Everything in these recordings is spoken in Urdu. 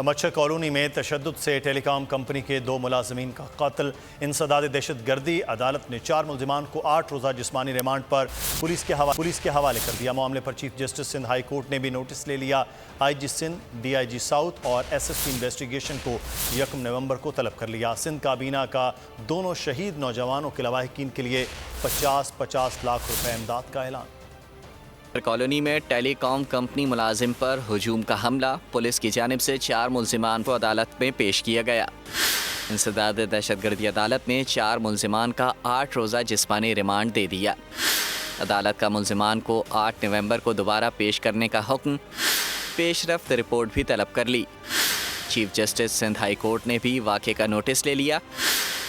مچھر کالونی میں تشدد سے ٹیلی کام کمپنی کے 2 ملازمین کا قتل، انسداد دہشت گردی۔ عدالت نے 4 ملزمان کو 8 روزہ جسمانی ریمانڈ پر پولیس کے حوالے کر دیا۔ معاملے پر chief justice Sindh high court نے بھی نوٹس لے لیا۔ IG Sindh, DIG south اور ایس ایس پی انویسٹیگیشن کو 1 نومبر کو طلب کر لیا۔ سندھ کابینہ کا دونوں شہید نوجوانوں کے لواحقین کے لیے 50 لاکھ روپے امداد کا اعلان۔ کالونی میں ٹیلی کام کمپنی ملازم پر ہجوم کا حملہ، پولیس کی جانب سے 4 ملزمان کو عدالت میں پیش کیا گیا۔ انسداد دہشت گردی عدالت نے 4 ملزمان کا 8 روزہ جسمانی ریمانڈ دے دیا۔ عدالت کا ملزمان کو 8 نومبر کو دوبارہ پیش کرنے کا حکم، پیش رفت رپورٹ بھی طلب کر لی۔ Chief justice Sindh high court نے بھی واقعے کا نوٹس لے لیا۔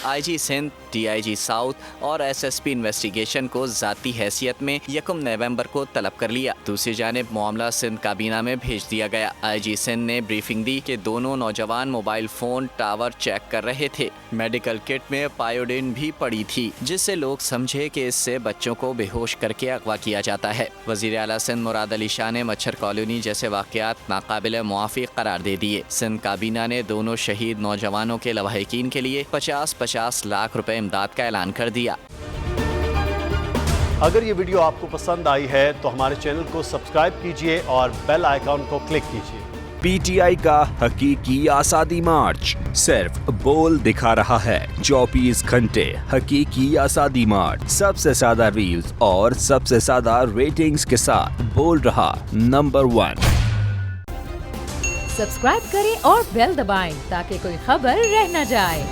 IG Sindh, DIG south اور ایس ایس پی انویسٹیگیشن کو ذاتی حیثیت میں 1 نومبر کو طلب کر لیا۔ دوسری جانب معاملہ سندھ کابینہ میں بھیج دیا گیا۔ آئی جی سندھ نے بریفنگ دی کہ دونوں نوجوان موبائل فون ٹاور چیک کر رہے تھے۔ میڈیکل کٹ میں پائیوڈین بھی پڑی تھی، جس سے لوگ سمجھے کہ اس سے بچوں کو بے ہوش کر کے اغوا کیا جاتا ہے۔ وزیر اعلیٰ سندھ مراد علی شاہ نے مچھر کالونی جیسے واقعات ناقابل موافق قرار دے دیے۔ سندھ کابینہ نے دونوں شہید نوجوانوں کے لواحقین کے لیے 50 لاکھ روپے امداد کا اعلان کر دیا۔ اگر یہ ویڈیو آپ کو پسند آئی ہے تو ہمارے چینل کو سبسکرائب کیجئے اور بیل آئیکن کو کلک کیجئے۔ پی ٹی آئی کا حقیقی آزادی مارچ صرف بول دکھا رہا ہے۔ 24 گھنٹے حقیقی آزادی مارچ، سب سے زیادہ ریلز اور سب سے زیادہ ریٹنگز کے ساتھ بول رہا نمبر 1۔ سبسکرائب کریں اور بیل دبائیں تاکہ کوئی خبر رہ نہ جائے۔